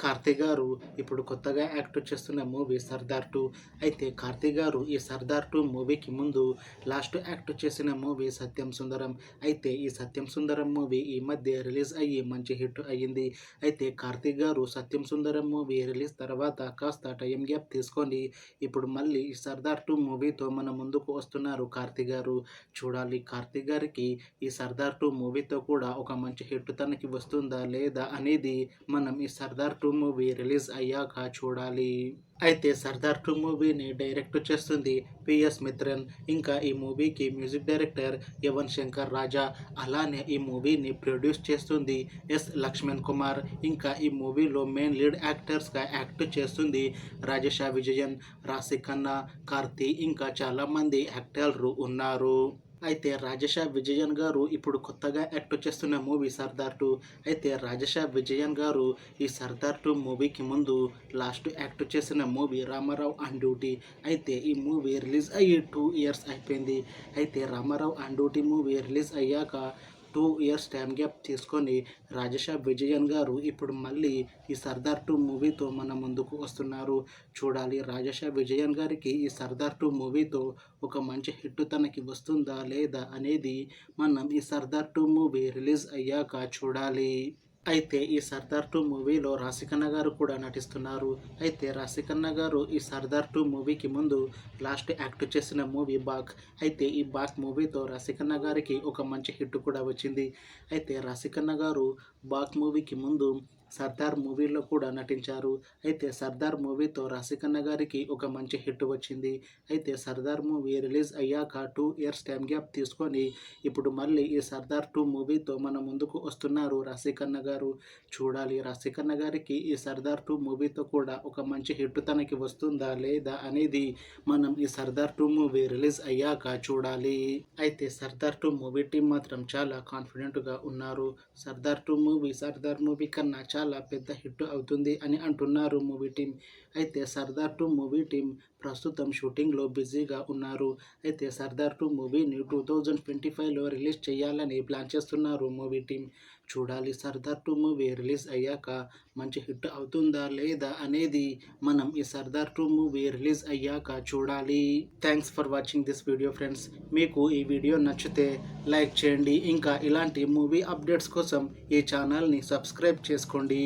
కార్తీ గారు ఇప్పుడు కొత్తగా యాక్ట్ చేస్తున్న మూవీ 'సర్దార్ 2'. అయితే కార్తీ గారు ఈ 'సర్దార్ 2' మూవీకి ముందు లాస్ట్ యాక్ట్ చేసిన మూవీ 'సత్యం సుందరం'. అయితే ఈ 'సత్యం సుందరం' మూవీ ఈ మధ్య రిలీజ్ అయ్యి మంచి హిట్ అయ్యింది. అయితే కార్తీ గారు 'సత్యం సుందరం' మూవీ రిలీజ్ తర్వాత కాస్త టైం గ్యాప్ తీసుకొని ఇప్పుడు మళ్ళీ ఈ 'సర్దార్ 2' మూవీతో మన ముందుకు వస్తున్నారు కార్తీ గారు. చూడాలి కార్తీ గారికి ఈ 'సర్దార్ 2' మూవీతో కూడా ఒక మంచి హిట్ తనకి వస్తుందా లేదా అనేది మనం ఈ 'సర్దార్ 2' మూవీ రిలీజ్ అయ్యాక చూడాలి. అయితే 'సర్దార్ 2' మూవీని డైరెక్ట్ చేస్తుంది పిఎస్ మిత్రన్. ఇంకా ఈ మూవీకి మ్యూజిక్ డైరెక్టర్ యువన్ శంకర్ రాజా. అలానే ఈ మూవీని ప్రొడ్యూస్ చేస్తుంది ఎస్ లక్ష్మణ్ కుమార్. ఇంకా ఈ మూవీలో మెయిన్ లీడ్ యాక్టర్స్గా యాక్ట్ చేస్తుంది రాజేష విజయన్, రాశి ఖన్నా, కార్తీ ఇంకా చాలామంది యాక్టర్లు ఉన్నారు. అయితే రాజేష విజయన్ గారు ఇప్పుడు కొత్తగా యాక్ట్ చేస్తున్న మూవీ 'సర్దార్ 2'. అయితే రాజేష విజయన్ గారు ఈ 'సర్దార్ 2' మూవీకి ముందు లాస్ట్ యాక్ట్ చేసిన మూవీ 'రామారావు ఆన్ డ్యూటీ'. అయితే ఈ మూవీ రిలీజ్ అయ్యి 2 ఇయర్స్ అయిపోయింది. అయితే 'Ramarao on duty' movie release అయ్యాక 2 ఇయర్స్ టైం గ్యాప్ తీసుకొని రాజేష విజయన్ గారు ఇప్పుడు మళ్ళీ ఈ 'సర్దార్ 2' మూవీతో మన ముందుకు వస్తున్నారు. చూడాలి రాజేష విజయన్ గారికి ఈ 'సర్దార్ 2' మూవీతో ఒక మంచి హిట్ తనకి వస్తుందా లేదా అనేది మనం ఈ 'సర్దార్ 2' మూవీ రిలీజ్ అయ్యాక చూడాలి. అయితే ఈ 'సర్దార్ 2' మూవీలో రాశి ఖన్నా గారు కూడా నటిస్తున్నారు. అయితే రాశి ఖన్నా గారు ఈ 'సర్దార్ 2' మూవీకి ముందు లాస్ట్ యాక్ట్ చేసిన మూవీ 'బాక్'. అయితే ఈ 'బాక్' మూవీతో రాశి ఖన్నా గారికి ఒక మంచి హిట్ కూడా వచ్చింది. అయితే రాశి ఖన్నా గారు 'బాక్' మూవీకి ముందు 'సర్దార్' మూవీలో కూడా నటించారు. అయితే 'సర్దార్' మూవీతో రాశి ఖన్నా గారికి ఒక మంచి హిట్ వచ్చింది. అయితే 'సర్దార్' మూవీ రిలీజ్ అయ్యాక 2 ఇయర్స్ టైం గ్యాప్ తీసుకొని ఇప్పుడు మళ్ళీ ఈ 'సర్దార్ 2' మూవీతో మన ముందుకు వస్తున్నారు రాశి ఖన్నా గారు. చూడాలి రాశి ఖన్నా గారికి ఈ 'సర్దార్ 2' మూవీతో కూడా ఒక మంచి హిట్ తనకి వస్తుందా లేదా అనేది మనం ఈ 'సర్దార్ 2' మూవీ రిలీజ్ అయ్యాక చూడాలి. అయితే 'సర్దార్ 2' మూవీ టీం మాత్రం చాలా కాన్ఫిడెంట్గా ఉన్నారు. 'సర్దార్ 2' మూవీ కన్నా చాలా పెద్ద హిట్ అవుతుంది అని అంటున్నారు మూవీ టీం. అయితే 'సర్దార్ 2' మూవీ టీం ప్రస్తుతం షూటింగ్లో బిజీగా ఉన్నారు. అయితే 'సర్దార్ 2' మూవీని 2025లో రిలీజ్ చేయాలని ప్లాన్ చేస్తున్నారు మూవీ టీం. చూడాలి 'సర్దార్ 2' మూవీ రిలీజ్ అయ్యాక మంచి హిట్ అవుతుందా లేదా అనేది మనం ఈ 'సర్దార్ 2' మూవీ రిలీజ్ అయ్యాక చూడాలి. Thanks for watching this video friends. మీకు ఈ వీడియో నచ్చితే లైక్ చేయండి. ఇంకా ఇలాంటి మూవీ అప్డేట్స్ కోసం ఈ ఛానల్ని సబ్స్క్రైబ్ చేసుకోండి.